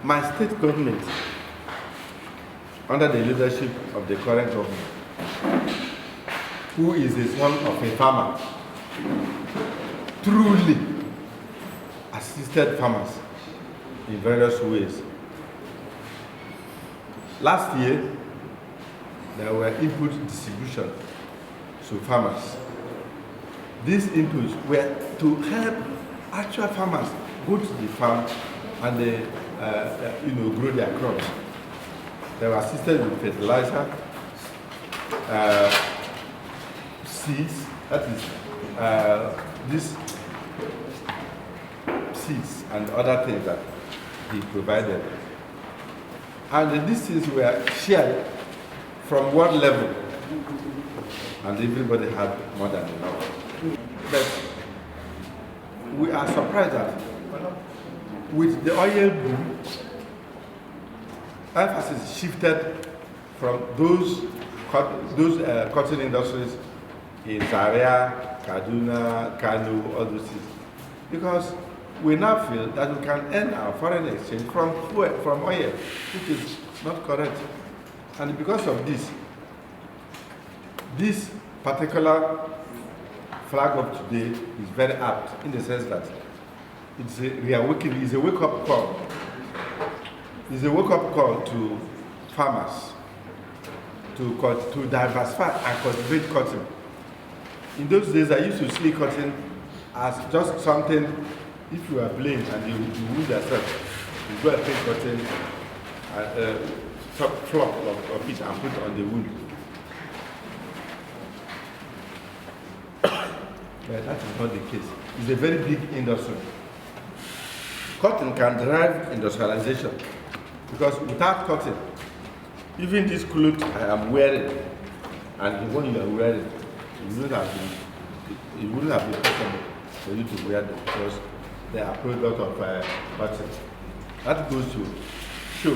My state government, under the leadership of the current government, who is the son of a farmer, truly assisted farmers in various ways. Last year, there were input distribution to farmers. These inputs were to help actual farmers go to the farm and they, grow their crops. They were assisted with fertilizer, seeds, that is, these seeds and other things that he provided. And these things were shared from one level, and everybody had more than enough. But we are surprised that with the oil boom, emphasis shifted from those cotton industries in Zaria, Kaduna, Kano, all those things, because we now feel that we can earn our foreign exchange from oil, which is not correct. And because of this particular flag of today is very apt in the sense that it's a reawakening, it's a wake-up call. It's a wake-up call to farmers to diversify and cultivate cotton. In those days, I used to see cotton as just something, if you are playing and you wound yourself, you go and take cotton, some flock of it and put on the wound. But that is not the case. It's a very big industry. Cotton can drive industrialization because without cotton, even this clothes I am wearing, and the one you are wearing, it wouldn't have been possible for you to wear them because they are product of cotton. That goes to show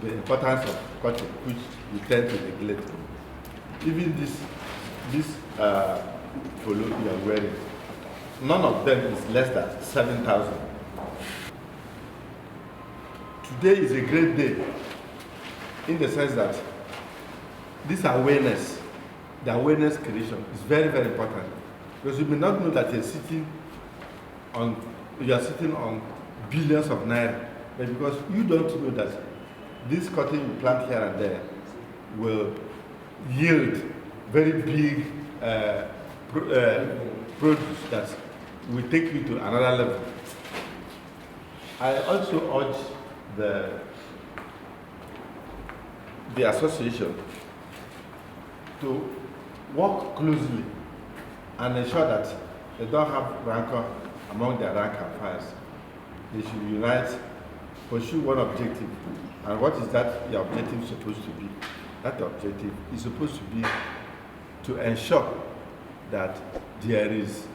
the importance of cotton, which we tend to neglect. Even this polo you are wearing, none of them is less than 7,000. Today is a great day in the sense that this awareness, the awareness creation is very, very important. Because you may not know that you are sitting on billions of naira, but because you don't know that this cotton you plant here and there will yield very big produce that will take you to another level. I also urge the association to work closely and ensure that they don't have rancor among their rank and files. They should unite, pursue one objective. And what is that the objective supposed to be? That objective is supposed to be to ensure that there is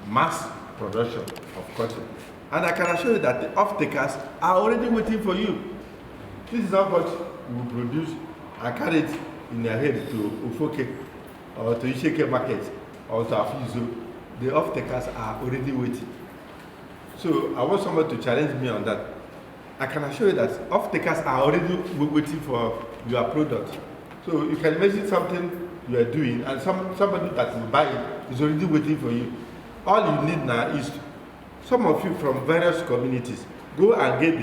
mass production of cotton. And I can assure you that the off-takers are already waiting for you. This is not what you will produce and carry it in their head to Ufoke or to Isheke market or to Afizo. The off-takers are already waiting. So I want someone to challenge me on that. I can assure you that off-takers are already waiting for your product. So you can imagine something you are doing and somebody that will buy it is already waiting for you. All you need now is some of you from various communities go and get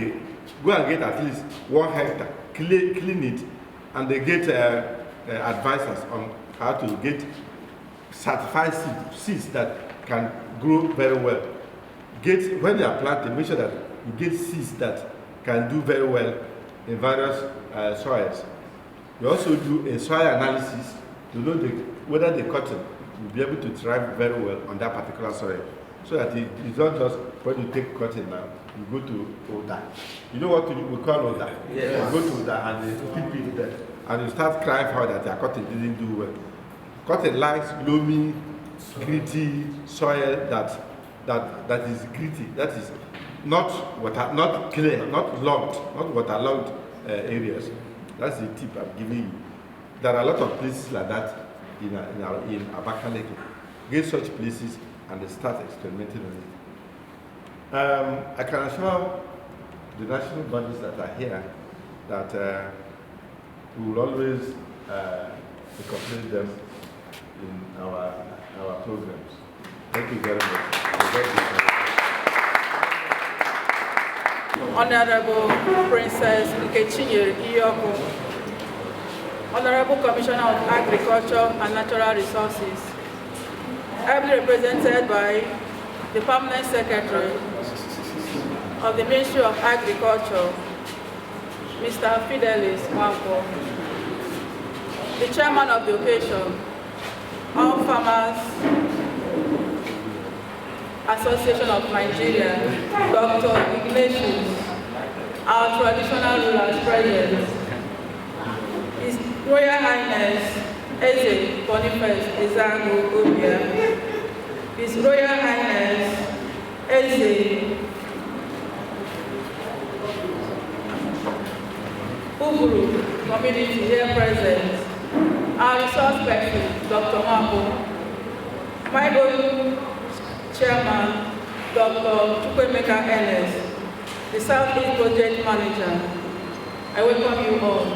at least 1 hectare, clean it, and they get advisors on how to get certified seeds that can grow very well. When they are planted, make sure that you get seeds that can do very well in various soils. You also do a soil analysis to know whether the cotton will be able to thrive very well on that particular soil. So that it's not just when you take cotton now, you go to Oda. You know what we call Oda? Yes. You go to Oda and they keep it there. And you start crying for that your cotton didn't do well. Cotton likes loamy, gritty soil that is gritty, that is not clear, not logged, not waterlogged areas. That's the tip I'm giving you. There are a lot of places like that in Abakaliki. Get such places and they start experimenting on it. I can assure the national bodies that are here, that we will always incorporate them in our programs. Thank you very much. Honorable Princess Nkechinyere Iyoko, Honorable Commissioner of Agriculture and Natural Resources, ably represented by the Permanent Secretary of the Ministry of Agriculture, Mr. Fidelis Wampo, the Chairman of the occasion, All Farmers Association of Nigeria, Dr. Ignatius, our traditional rulers present, His Royal Highness Eze Boniface Ezeagu Obia, His Royal Highness Eze Uburu community here present, our resource person, Dr. Wampo, my own Chairman, Dr. Chukwemeka Ernest, the Southeast Project Manager. I welcome you all.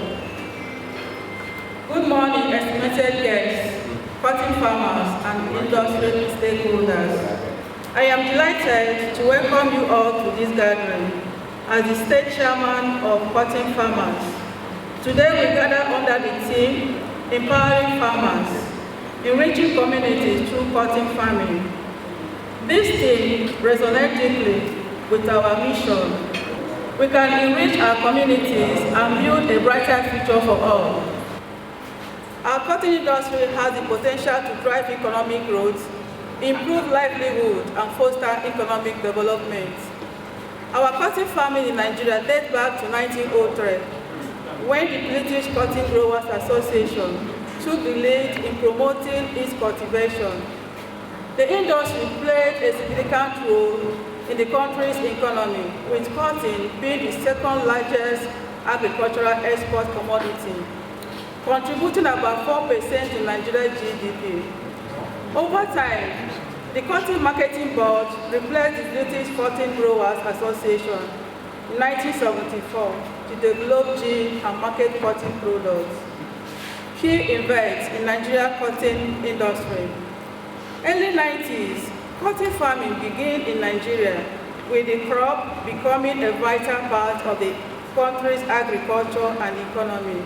Good morning, estimated guests, cotton farmers, and industry stakeholders. I am delighted to welcome you all to this gathering as the State Chairman of Cotton Farmers. Today we gather under the theme, Empowering Farmers, Enriching Communities Through Cotton Farming. This theme resonates deeply with our mission. We can enrich our communities and build a brighter future for all. Our cotton industry has the potential to drive economic growth, improve livelihood, and foster economic development. Our cotton farming in Nigeria dates back to 1903, when the British Cotton Growers Association took the lead in promoting its cultivation. The industry played a significant role in the country's economy, with cotton being the second largest agricultural export commodity, contributing about 4% to Nigeria's GDP. Over time, the Cotton Marketing Board replaced the British Cotton Growers Association in 1974 to develop gin and market cotton products. Key events in Nigeria's cotton industry. Early 90s, cotton farming began in Nigeria, with the crop becoming a vital part of the country's agriculture and economy.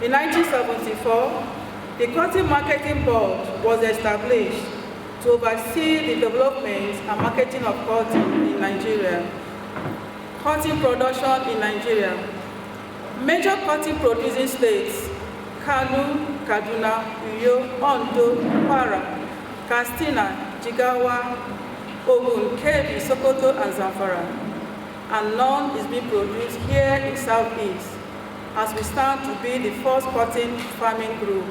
In 1974, the Cotton Marketing Board was established to oversee the development and marketing of cotton in Nigeria. Cotton production in Nigeria. Major cotton producing states: Kano, Kaduna, Uyo, Ondo, Kwara, Katsina, Jigawa, Ogun, Kebbi, Sokoto, and Zamfara. And none is being produced here in Southeast, as we stand to be the first cotton farming group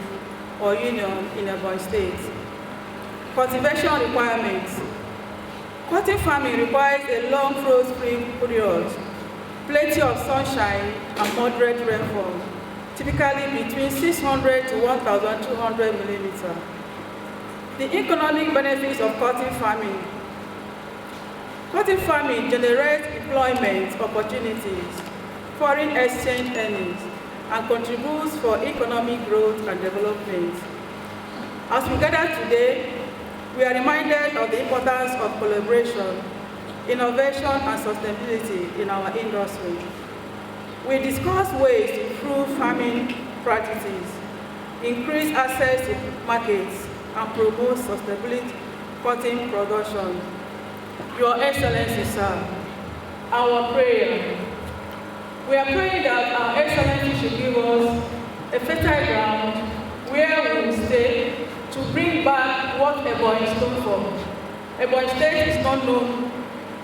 or union in Ebonyi State. Cultivation requirements. Cotton farming requires a long frost-free period, plenty of sunshine, and moderate rainfall, typically between 600 to 1,200 millimeters. The economic benefits of cotton farming. Cotton farming generates employment opportunities, foreign exchange earnings, and contributes for economic growth and development. As we gather today, we are reminded of the importance of collaboration, innovation, and sustainability in our industry. We discuss ways to improve farming practices, increase access to markets, and promote sustainability cotton production. Your Excellency, sir, our prayer. We are praying that our Excellency should give us a fertile ground where we will stay to bring back what Ebonyi stood for. Ebonyi State is not known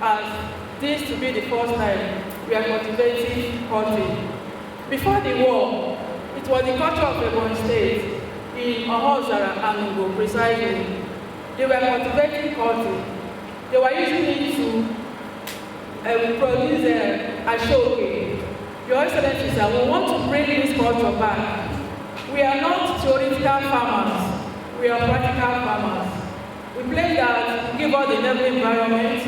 as this to be the first time we are cultivating cotton. Before the war, it was the culture of Ebonyi State in Ohozara and Ngo precisely. They were cultivating cotton. They were using it to produce ashoke. Your Excellency, sir, we want to bring this culture back. We are not theoretical farmers. We are practical farmers. We pray that, give us the enabling environment.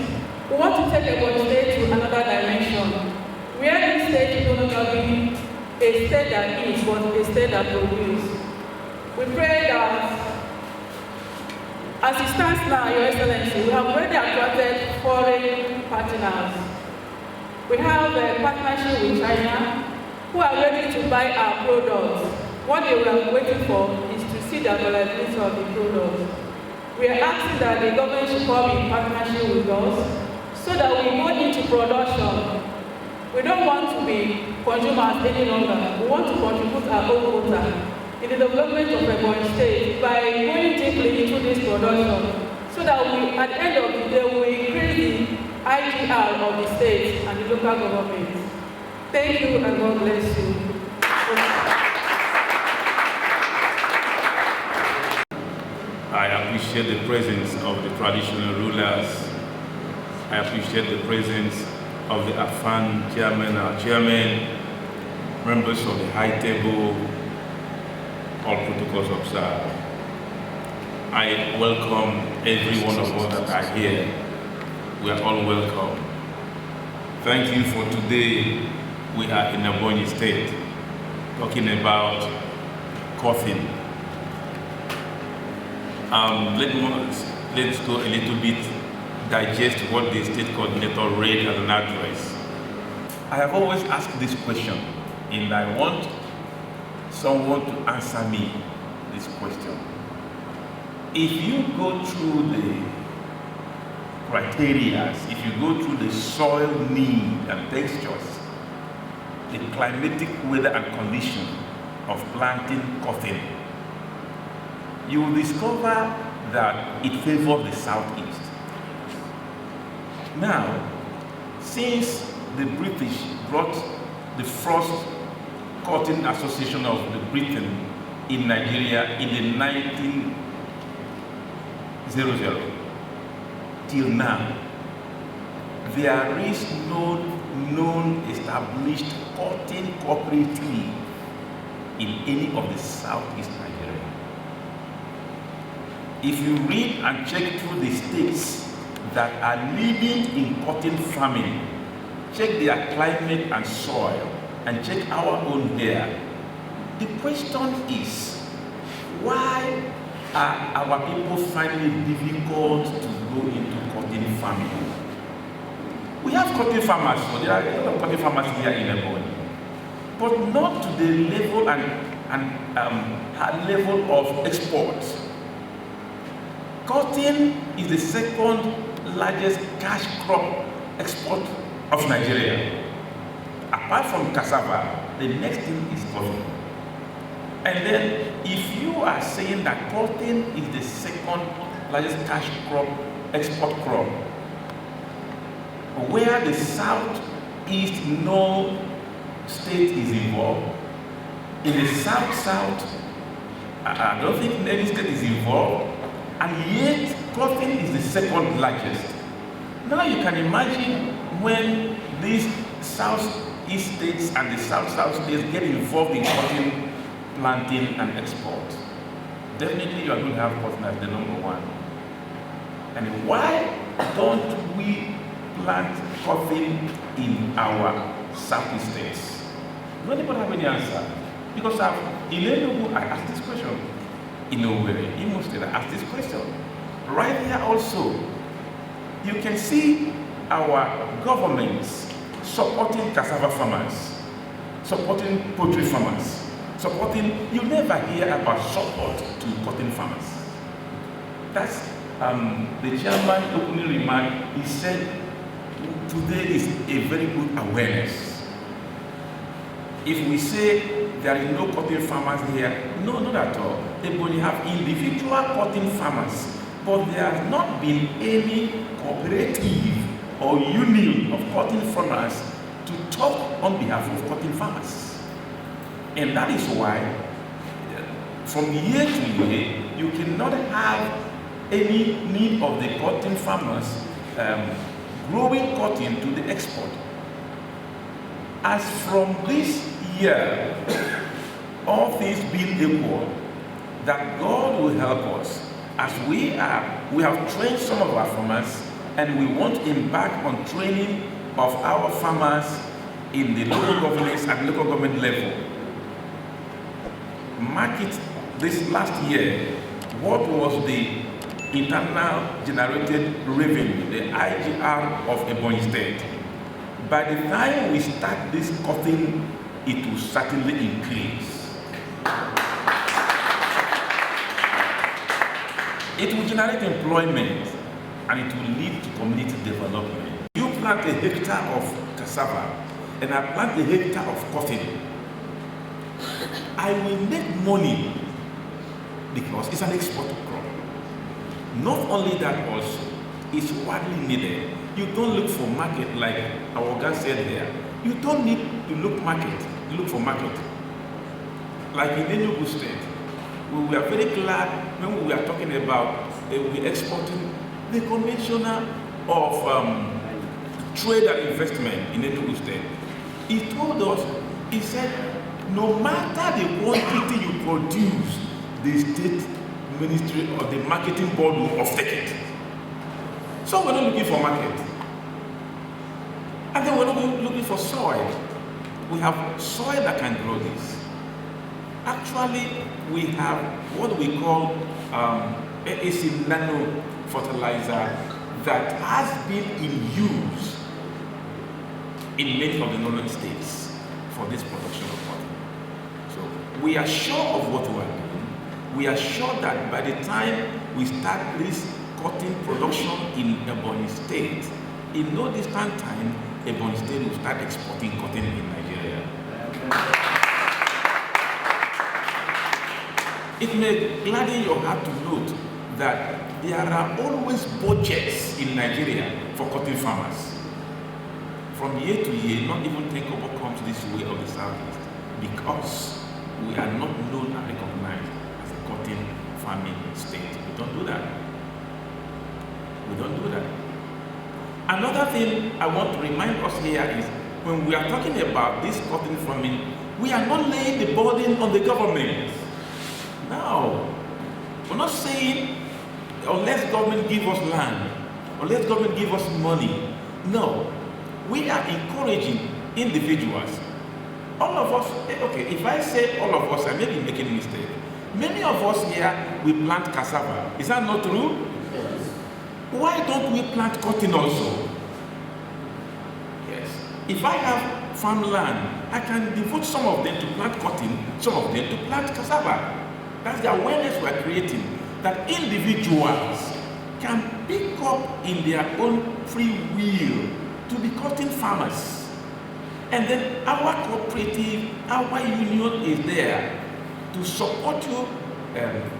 We want to take Ebonyi State to another dimension. where this state is no longer be a state that is, but a state that produces. We pray that, as it stands now, Your Excellency, we have already attracted foreign partners. We have a partnership with China, who are ready to buy our products. What they were waiting for is to see the availability of the products. We are asking that the government should come in partnership with us so that we go into production. We don't want to be consumers any longer. We want to contribute our own quota in the development of Ebonyi State by going deeply into this production so that we, at the end of the day, we increase the IGR of the state and the local government. Thank you and God bless you. I appreciate the presence of the traditional rulers. I appreciate the presence of the AFAN chairman, our chairman, members of the high table, all protocols observed. I welcome every one of us that are here. We are all welcome. Thank you for today. We are in Ebonyi State talking about coughing. Let's go a little bit, digest what the state coordinator read as an address. I have always asked this question, and I want someone to answer me this question. If you go through the criteria, if you go through the soil need and textures, the climatic weather and condition of planting cotton, you will discover that it favors the southeast. Now, since the British brought the first Cotton Association of the Britain in Nigeria in the 1900 till now, there is no known established cotton cooperative in any of the southeast Nigeria. If you read and check through the states that are leading in cotton farming, check their climate and soil, and check our own here. The question is, why are our people finding it difficult to go into cotton farming? We have cotton farmers, so there are a lot of cotton farmers here in Ebonyi, but not to the level and high level of exports. Cotton is the second largest cash crop export of Nigeria. Apart from cassava, the next thing is cotton. And then, if you are saying that cotton is the second largest cash crop, export crop, where the southeast no state is involved, in the south, I don't think any state is involved, and yet cotton is the second largest. Now you can imagine when these southeast states and the south states get involved in cotton planting and export. Definitely you are going to have cotton as the number one. And why don't we plant cotton in our southeast states? Does anybody have any answer? Because in Enugu, I asked this question. In Owerri, Imo State, I asked this question. Right here also, you can see our governments supporting cassava farmers, supporting poultry farmers, you never hear about support to cotton farmers. That's the chairman opening remark. He said today is a very good awareness. If we say there is no cotton farmers here, no, not at all. They only have individual cotton farmers, but there has not been any cooperative or union of cotton farmers to talk on behalf of cotton farmers. And that is why, from year to year, you cannot have any need of the cotton farmers growing cotton to the export. As from this year, all things being equal, that God will help us as we have trained some of our farmers, and we want to embark on training of our farmers in the local governance and local government level. Mark it this last year, what was the internal generated revenue, the IGR of Ebonyi State? By the time we start this cutting, it will certainly increase. It will generate employment and it will lead to community development. You plant a hectare of cassava and I plant a hectare of cotton. I will make money because it's an export crop. Not only that, also, it's widely needed. You don't look for market like our guy said here. You don't need to look for market. Like in Enugu State, we were very glad when we were talking about we exporting the commissioner of trade and investment in Enugu State. He told us, he said, no matter the quantity you produce, the state ministry or the marketing board will offtake it. So we're not looking for market. And then we're not looking for soil. We have soil that can grow this. Actually, we have what we call AAC nano fertilizer that has been in use in many of the northern states for this production of cotton. So we are sure of what we are doing. We are sure that by the time we start this cotton production in Ebonyi State, in no distant time, Ebonyi State will start exporting cotton in Nigeria. It may gladden your heart to note that there are always budgets in Nigeria for cotton farmers. From year to year, not even Takeover comes this way of the Southeast because we are not known and recognized as a cotton farming state. We don't do that. We don't do that. Another thing I want to remind us here is when we are talking about this cotton farming, we are not laying the burden on the government. No. We're not saying unless government give us land, unless government give us money. No. We are encouraging individuals. All of us, okay, if I say all of us, I may be making a mistake. Many of us here, we plant cassava. Is that not true? Yes. Why don't we plant cotton also? Yes. If I have farmland, I can devote some of them to plant cotton, some of them to plant cassava. That's the awareness we're creating, that individuals can pick up in their own free will to be cotton farmers. And then our cooperative, our union is there to support you,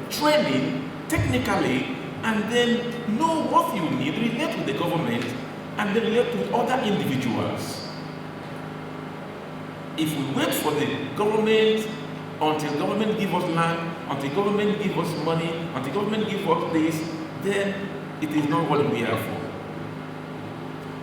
training technically, and then know what you need, relate with the government, and then relate with other individuals. If we wait for the government, until government give us land, until government give us money, until government give us this, then it is not what we are for.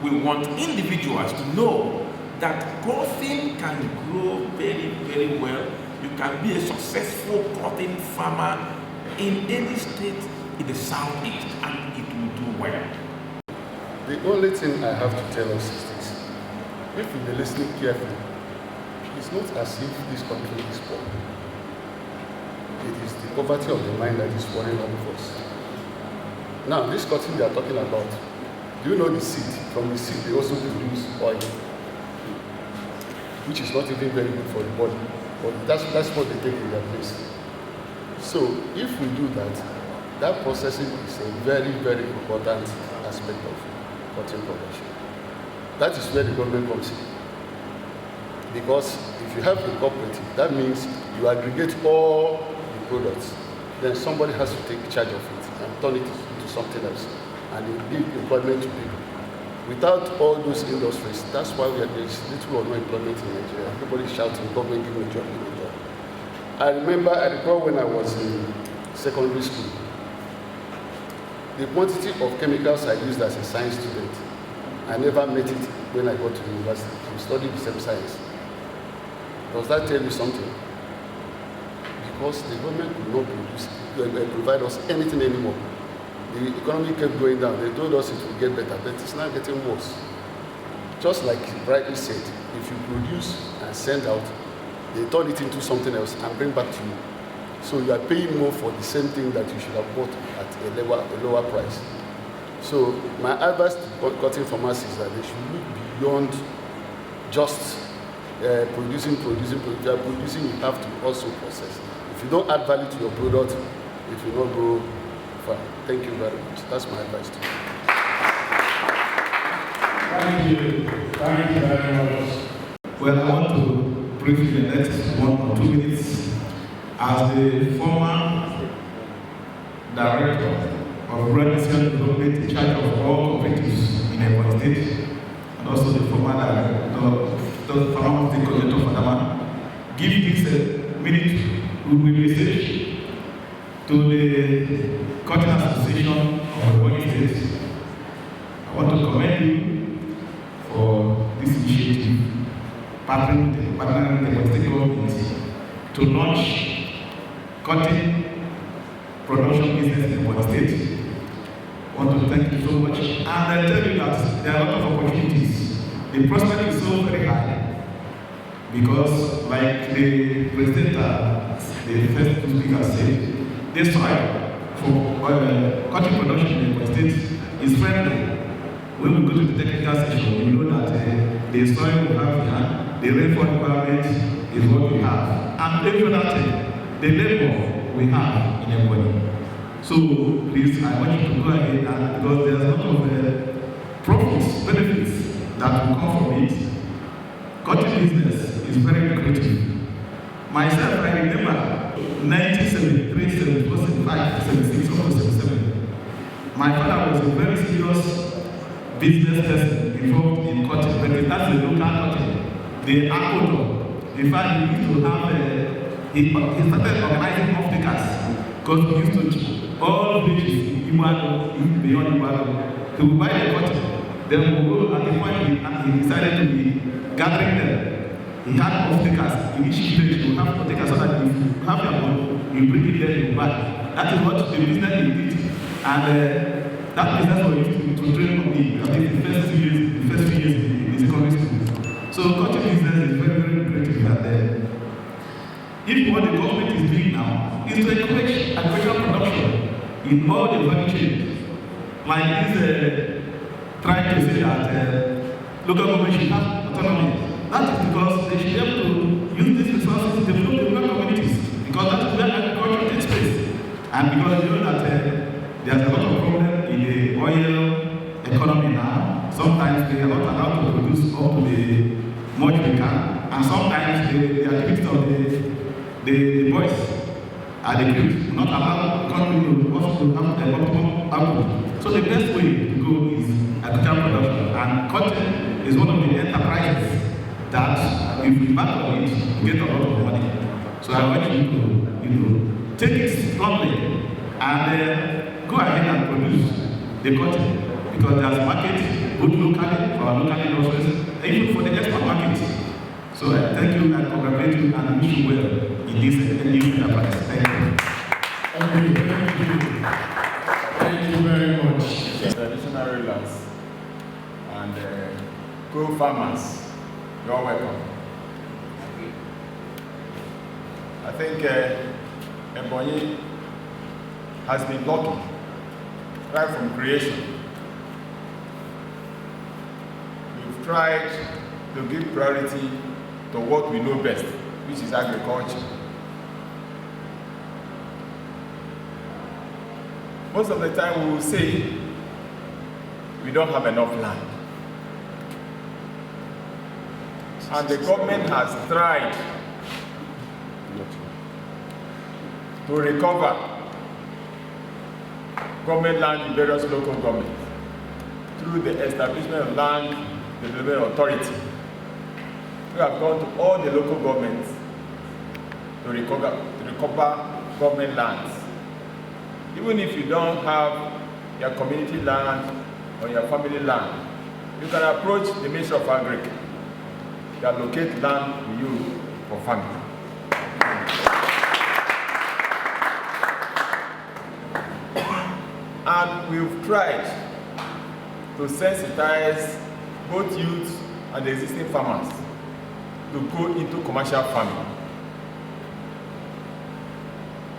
We want individuals to know that cotton can grow very, very well. You can be a successful cotton farmer in any state in the Southeast, and it will do well. The only thing I have to tell us is this. If we be listening carefully, it's not as if this country is poor. It is the poverty of the mind that is worrying all of us. Now, this cotton they are talking about, do you know the seed? From the seed, they also produce oil, which is not even very good for the body. But that's what they take in their place. So, if we do that, that processing is a very, very important aspect of cotton production. That is where the government comes in. Because if you have a cooperative, that means you aggregate all the products. Then somebody has to take charge of it and turn it into something else. And it give employment to people. Without all those industries, that's why there is little or no employment in Nigeria. Everybody shouting, government give me a job, give me a job. I recall when I was in secondary school, the quantity of chemicals I used as a science student, I never met it when I got to university. I studied the same science. Does that tell you something? Because the government could not provide us anything anymore. The economy kept going down. They told us it would get better, but it's now getting worse. Just like rightly said, if you produce and send out, they turn it into something else and bring back to you. So you are paying more for the same thing that you should have bought at a lower price. So my advice to cotton farmers is that they should look beyond just producing. If you are producing, you have to also process. If you don't add value to your product, it will not go far. Thank you very much. That's my advice to you. Thank you. Thank you very much. Well, I want to briefly the next 1 or 2 minutes as the former director of rural development in charge of all cooperatives in Ebonyi State, and also the former the farmer state coordinator for Dama, give this minute message to the Cotton Association of Ebonyi State. I want to commend you for this initiative, partnering with the state government to launch cotton production business in Ebonyi State. I want to thank you so much. And I tell you that there are a lot of opportunities. The prospect is so very high because, like the president, the first two speakers said, this soil for cotton production in Ebonyi State is friendly. When we go to the technical session, we know that the soil we have here, the rainfall requirement is what we have. And every other thing, the labor we have in Ebonyi. So please, I want you to go ahead and because there's a lot of profits, benefits that will come from it. Cotton business is very lucrative. Myself, I remember 1973, 74, 75, 76, almost 77. My father was a very serious business person involved in cotton, but that's the local cotton, the Akoto. In fact, he used to have, he started organizing off-takers because we used to all villages in Imwado, beyond Imwado, he would buy the cotton. Then we will go at the point he decided to be gathering them. He had off-takers in each village. He would have off-takers so that if you have your money, you bring it there, you buy. That is what the business he did. And that business was used to train on the first few years in the secondary school. So cotton business is very, very lucrative. And if what the government is doing now is to encourage agricultural production in all the value chains, like this trying to say that local government should have autonomy. That is because they should be able to use these resources to develop the rural communities, because that is where agriculture takes place. And because you know that there's a lot of problem in the oil economy now. Sometimes they are not allowed to produce up to the much we can, and sometimes the activities of the boys are the group not allowed the economy to also have the optimum output. So the best way to go is agricultural production, and cotton is one of the enterprises that if we back on it, we get a lot of money. So I want you to take it strongly and go ahead and produce the cotton, because there's market both locally for our local industries and even for the export market. So thank you and congratulate you and wish you well in this new enterprise. Thank you. Thank you very much. Traditional rulers and co-farmers, you're welcome. I think Ebonyi has been lucky right from creation. We've tried to give priority to what we know best, which is agriculture. Most of the time we will say we don't have enough land. And the government has tried to recover government land in various local governments through the establishment of land development authority. We have gone to all the local governments to recover government lands. Even if you don't have your community land or your family land, you can approach the Ministry of Agriculture to allocate land to you for farming. And we've tried to sensitize both youth and the existing farmers to go into commercial farming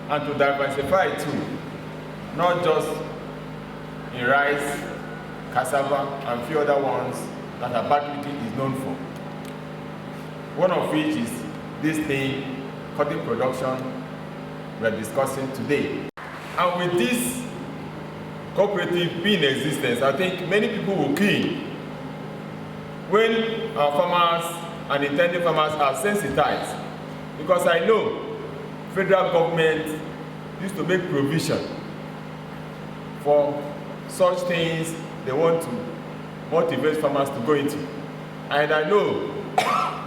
and to diversify too, not just in rice, cassava, and few other ones that Abakaliki is known for. One of which is this thing, cotton production, we are discussing today. And with this cooperative being in existence, I think many people will keen when our farmers and intended farmers are sensitized, because I know federal government used to make provision for such things they want to motivate farmers to go into. And I know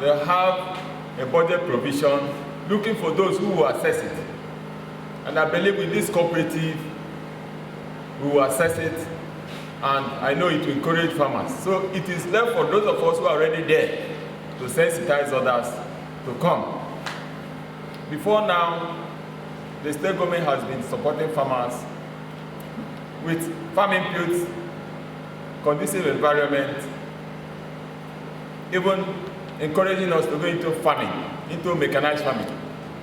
they have a budget provision looking for those who will assess it. And I believe with this cooperative, we will assess it, and I know it will encourage farmers. So it is left for those of us who are already there to sensitize others to come. Before now, the state government has been supporting farmers with farm inputs, conducive environment, even encouraging us to go into farming, into mechanized farming.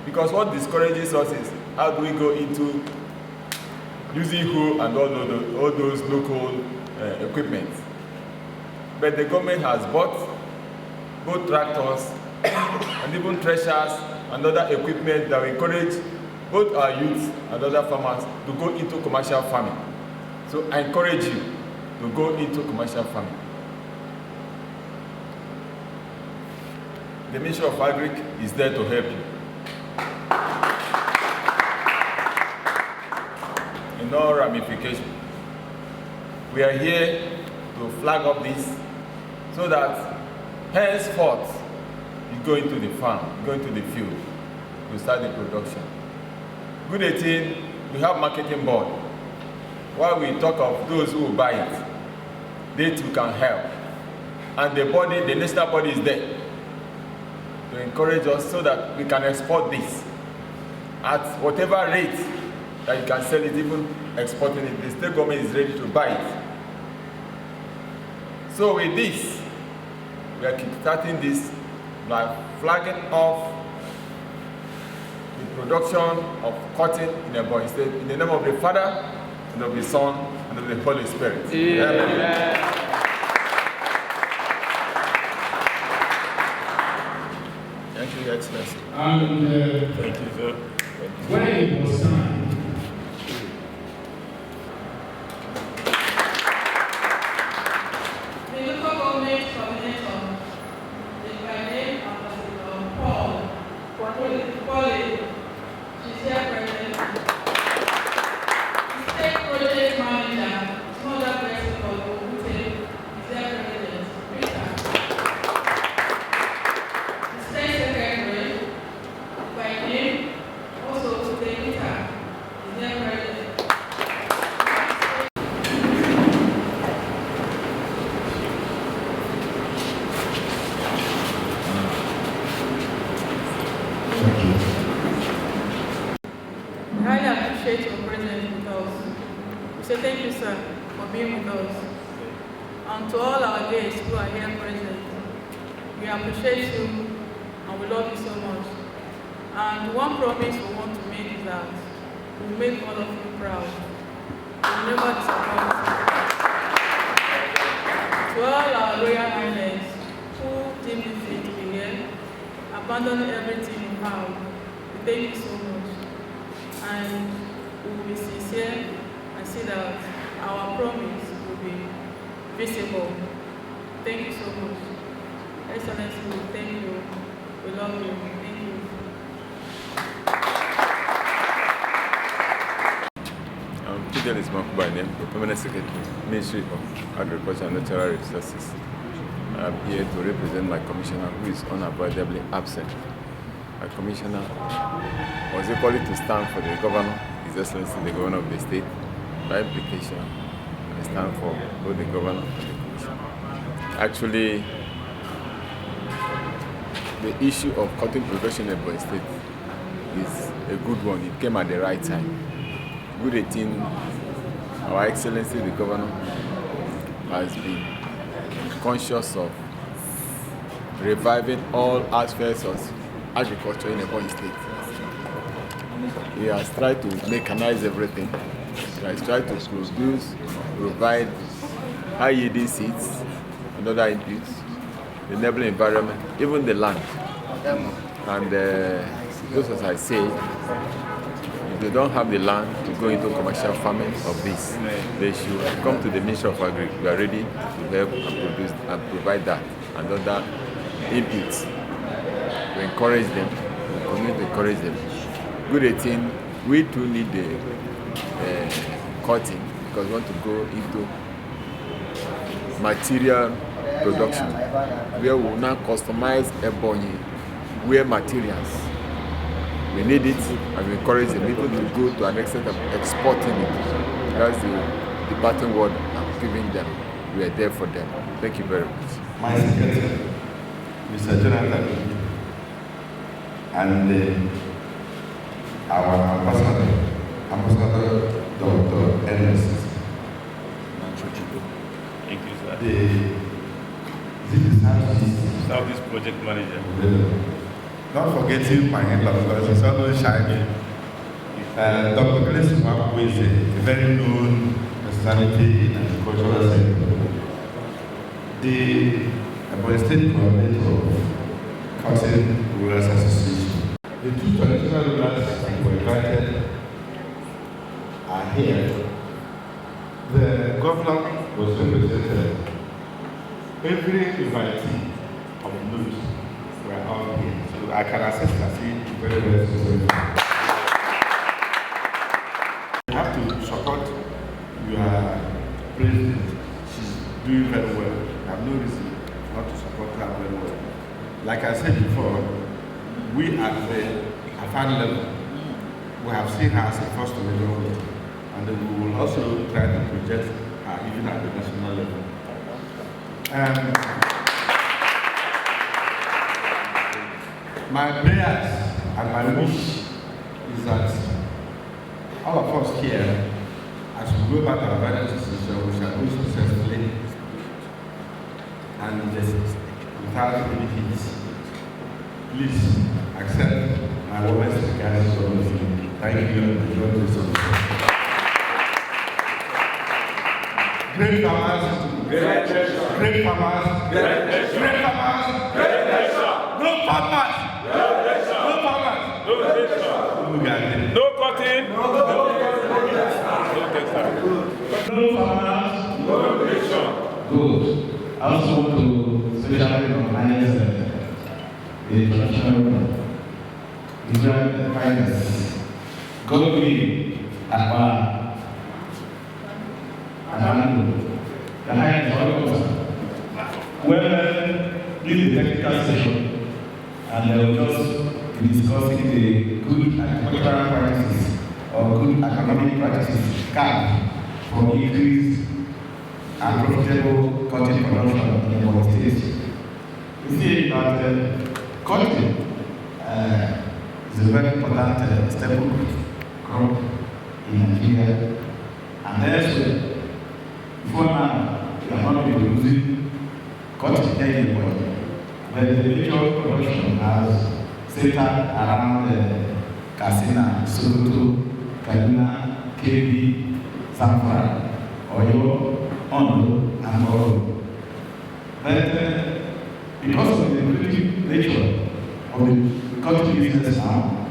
Because what discourages us is how do we go into using hoe and all those local equipment. But the government has bought both tractors and even threshers and other equipment that will encourage both our youth and other farmers to go into commercial farming. So I encourage you to go into commercial farming. The Ministry of Agric is there to help you. In all ramifications. We are here to flag up this so that henceforth you go into the farm, go into the field to start the production. Good 18, we have marketing board. While we talk of those who will buy it, they too can help. And the body, the national body is there to encourage us so that we can export this at whatever rate that you can sell it, even exporting it. The state government is ready to buy it. So with this, we are kickstarting this by flagging off the production of cotton in Ebonyi State in the name of the Father, and of the Son, and of the Holy Spirit. Amen. Thank you, Your Excellency. And Thank you, sir. when it was time, The local government coordinator, the name Ambassador Paul, she's here present. The state project manager, smaller person called Obute, is here present. Rita. The state secretary, by name, also Obute Rita, is here present. We highly appreciate your presence with us. We say thank you, sir, for being with us. And to all our guests who are here present, we appreciate you and we love you so much. And one promise we want to make is that we will make all of you proud. We will never disappoint you. To all our Royal Highness who deemed it fit to be here, abandon everything you have, we thank you so much. And we will be sincere and see that our promise will be visible. Thank you so much. Excellency, we thank you. We love you. Thank you. Fidel is by name, the Permanent Secretary, Ministry of Agriculture and Natural Resources. I'm here to represent my commissioner who is unavoidably absent. My commissioner was equally to stand for the governor, His Excellency the Governor of the state. By implication, I stand for both the governor and the commissioner. Actually, the issue of cotton production in Ebonyi State is a good one. It came at the right time. Good 18, Our Excellency the Governor has been conscious of reviving all aspects of agriculture in Ebonyi State. He has tried to mechanize everything. He has tried to provide high-yielding seeds and other inputs, the enabling environment, even the land. And just as I say, if they don't have the land to go into commercial farming of this, they should come to the Ministry of Agri. We are ready to help and produce and provide that and other inputs to encourage them, to continue to encourage them. Good 18, we too need the cutting because we want to go into material production where we will now customize Ebonyi wear materials. We need it and we encourage the people to go to an extent of exporting it. That's the departing word I'm giving them. We are there for them. Thank you very much. My secretary, Mr. Jonathan, and our ambassador, Dr. Ernest. Thank you, sir. The Southeast project manager. Not forgetting my in-law, because he's always shining. Dr. Grace Mwap, who is a very known personality in agricultural sector. The Ebonyi State coordinator of Cotton Rurals Association. The two traditional rulers who were invited are here. The governor was represented. Every invitee of note were all here. So I can assist and see very well. You have to support your president. She's doing very well. You have no reason not to support her very well. Like I said before, we at the AFAN level, we have seen her as a first region, and we will also try to project her even at the national level. My prayers and my wish is that all of us here, as we go back to our various institutions, we shall go successfully and without any hits. Please accept my warmest regards to all of you. Thank you and enjoy this song. Great farmers, great farmers, great farmers, no farmers, no farmers, No cutting, No farmers, no nation. Good. I also want to specially recognize the traditional Israel kindness. God be our the highest officer. Well, this is the technical session, and they will just be discussing the good agricultural practices or good economic practices for increased and profitable cotton production in our state. You see that cotton is a very important staple crop in Nigeria, and elsewhere. Before now, we are not producing cotton anywhere, but the major production has centered around Katsina, Sokoto, Kaduna, Kebbi, Zamfara, Oyo, Ondo, and Oro. But because of the lucrative nature of the cotton business now,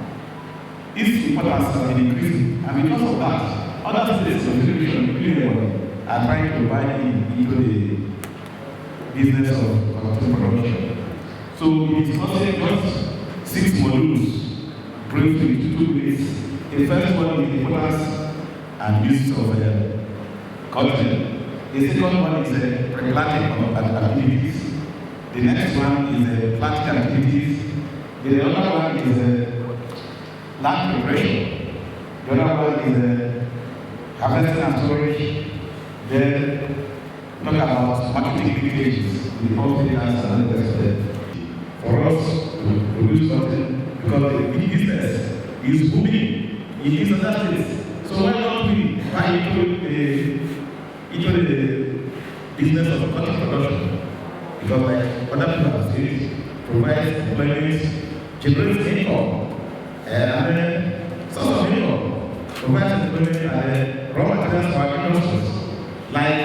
its importance has been increasing, and because of that, other states of the region, including are trying to buy into the business of cotton production. So it's costing just 6 modules, briefly to 2 weeks. The first one is the importance and use of cotton. The second one is the planting activities. The next one is planting activities. The other one is land preparation. The other one is harvesting and storage. Then talk about marketing linkages with confidence and others. For us to produce something, because the big business is booming in these other states. So why not we buy into the business of cotton production? Because like other people have said, provides employment, generates income, and source of income, provides employment and raw materials for our industries. Like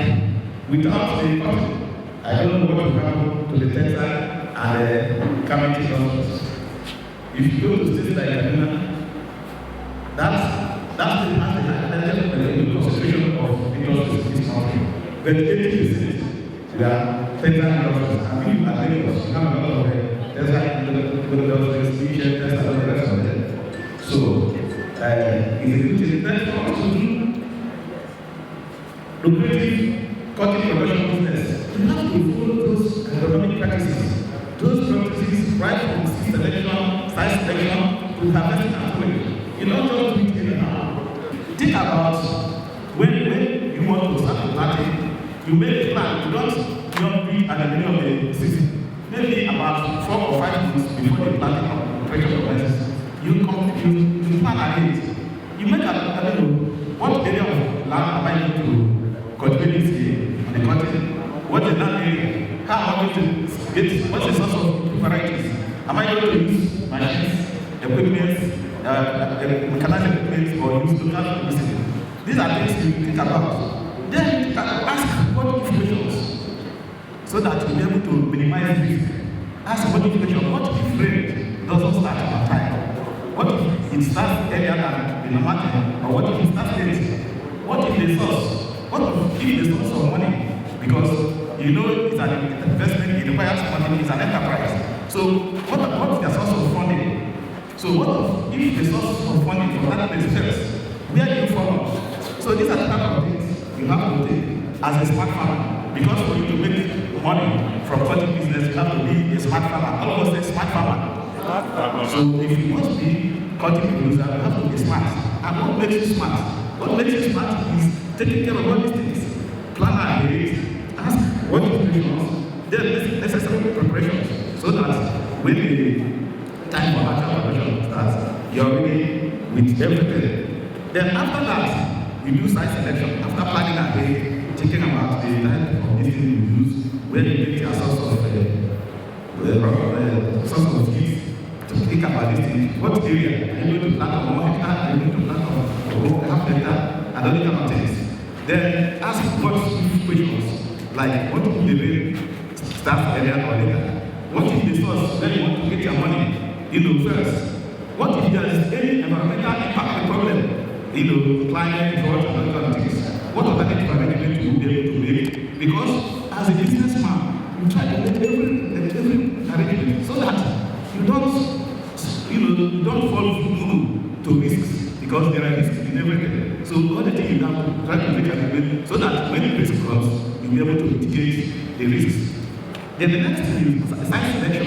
without the country, I don't know what will happen to the textile and garment industries. If you go to states like Kaduna, that's the concentration of industries in this country. But 80% we are textile industries, and we are Lagos, we have a lot of textile industries, textile and the rest of them. So, it's a good thing that for us to do lucrative cotton production business. You have to follow those agronomic practices. Those practices right from seed selection, size selection, to harvesting and pulling. You don't just do it anyhow. Think about when you want to start planting, you make a plan. You don't read at the beginning of the season. Maybe about 4 or 5 months before the planting of pressure commences. You plan ahead. You make what area of land am I going to cultivate this year on the cotton? What's the land area? How am I going to get, what's the source of varieties? Am I going to use machines, equipment, mechanized equipment, or use local medicine? These are things you think about. Then you can ask what informations so that you'll be able to minimize risk. Ask what information, what if rain doesn't start on time? What if it starts earlier than the normal time? Or what if it starts late? What if the source? What if the source of money? Because you know it's an investment, it requires money, it's an enterprise. So what is the source of funding? So what if the source of funding for that place fails? Where do you follow? So these are the type of things you have to take as a smart farmer. Because for you to make money from cotton business, you have to be a smart farmer. All of us say smart farmer. So if you want to be cotton producer, you have to be smart. And what makes you smart? What makes you smart is taking care of all these things. Plan ahead, ask what information, then necessary preparations, so that when the time for actual production starts, you're ready with everything. Then after that, you do site selection. After planning ahead, thinking about the type of this thing you use, where you get your source of seeds, to think about this thing. What area are you going to plant on 1 hectare? Are you going to plant on half hectare? And all these kind of things. Then ask what questions, like what if the rain starts earlier or later? What if the source where you want to get your money, first? What if there is any environmental impact problem, climate, drought, and other things? What alternative arrangement you will be able to make? Because as a businessman, you try to make every arrangement so that you don't fall to risks, because there are risks in everything. So all the things you have to try to make arrangement so that when the risk comes, you'll be able to mitigate the risks. Then the next thing is site selection.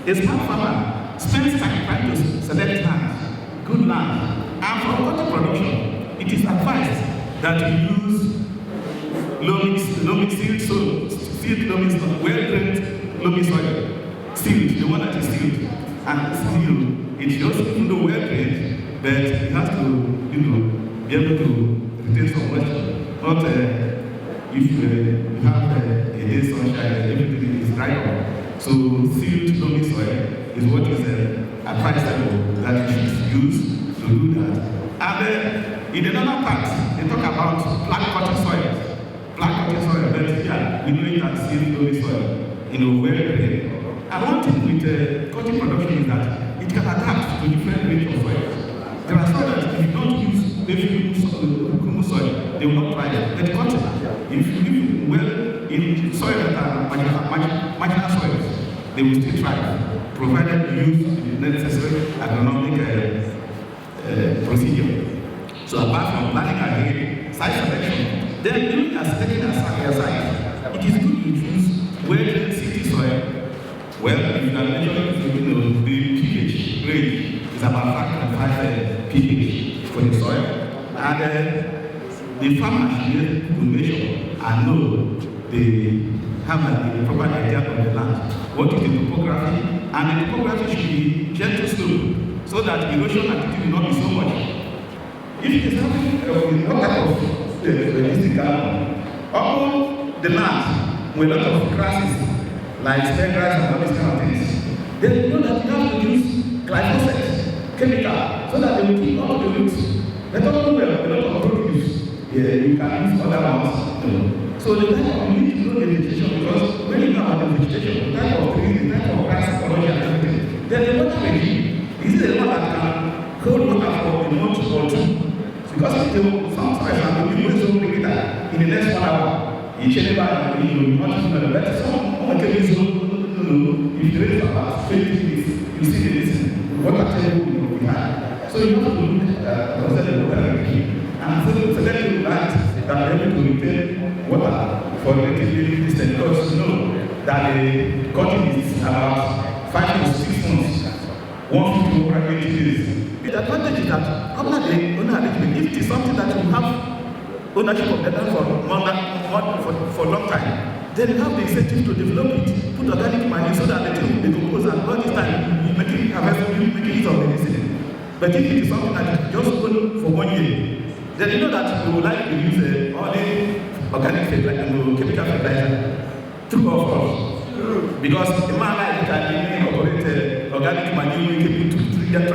A smart farmer spends time trying to select land, good land, and for water production, it is advised that you use loamy sealed soil, well-drained loamy soil, sealed, the one that is sealed, and sealed. It shows even though well-drained, but it has to, be able to retain some moisture. Not if you have a day sunshine, everything is dry up. So sealed loamy soil is what is advisable that you should use to do that. And in another part, they talk about black cotton soil. Black cotton soil, but here we know it as sealed loamy soil, well drained. And one thing with cotton production is that it can adapt to different range of soils. There are some that if you don't use maybe humus soil, they will not thrive. But cotton, if you live well in soil that are marginal soils, they will still thrive, provided you use the necessary agronomic procedure. So apart from planning ahead, site selection, then when you are selecting a site, it is good to use well-drained city soil. Well, if you can measure the pH range is about 5.5 pH for the soil, and the farmer should be able to measure and know have the proper idea of the land. What is the topography? And the topography should be gentle slope, so that erosion activity will not be so much. If it is having what type of realistic garden, all the land with a lot of grasses, like spread rice and all these kind of things. Then you know that you have to use glyphosate, chemical, so that they will keep all the roots. They don't know a lot of produce. Yeah, you can use other ones. So the type of, you need to know the vegetation, because when you know about the vegetation, the type of trees, the type of grass, ecology and everything, then the water regime is the one that can hold water for a month or two. Because some times I'm going to so quick that in the next 1 hour, each and every you want to know better. Some can be so, if you wait for about 20 minutes, you see the listen, what I tell you we have. So you have to look at the water regime. And so then you learn that they're able to retain water for the living distance, because you know that the cotton is about 5 to 6 months, 150 to 180 days. The advantage is that after the owner arrangement, if it is something that you have ownership of the land for a long time, then you have the incentive to develop it, put organic money so that the thing will decompose, and all this time you make it harvest, you make use of the medicine. But if it is something that you just own for 1 year, then you know that you would like to use only organic chemical fertilizer. True or false? Because a man like can incorporate organic manure in 2 years,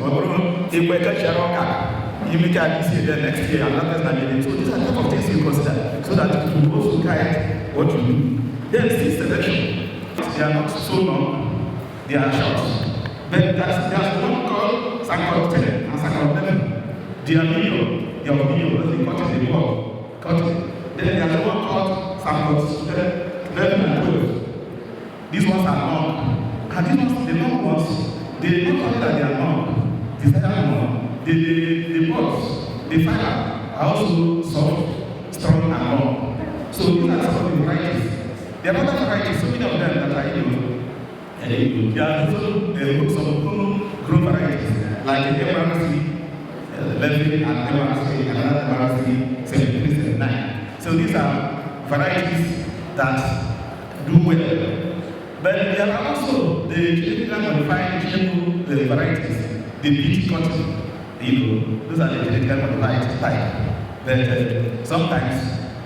or if we can share our car, you make it this year, next year, and that's not it. So these are the type of things you consider, so that you also guide what you do. Then seed selection, they are not so long, they are short. But there's one called Saccharot 10 and Saccharot 11. They are medium, they are medium, because they cut it, they work, cut it. Then there's one called Saccharot 11 and 12. These ones are long. And these ones, the long ones, they not only that they are long, the second one, the buds, the fiber are also soft, strong, and long. So these are some of the varieties. There are other varieties, so many of them that are there are also some grown varieties, like the MRC 11 and MRC and another MRC 7379. So these are varieties that do well. But there are also the genetically modified GMO varieties, the BT cotton. Those are the genetically modified type. But sometimes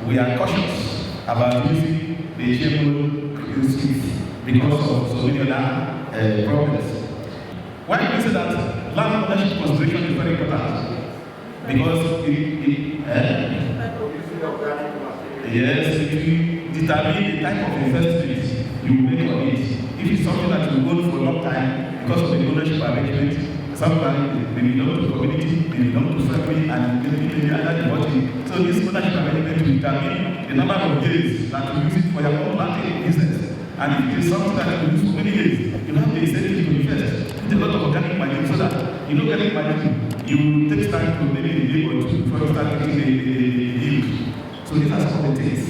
we are cautious about using the GMO seeds because of so many other problems. Why do we say that land ownership consideration is very important? Because it will determine the type of investment you make on it. If it's something that will go for a long time because of the ownership arrangement, sometimes they belong to the community, they belong to family, and maybe other devotees. So this ownership arrangement will determine the number of days that you use it for your own planting business. And if it is something that you use for many years, you have the incentive to invest. Put a lot of organic money so that organic money, you take time to maybe a year or two before you start getting the yield. So these are some of the things.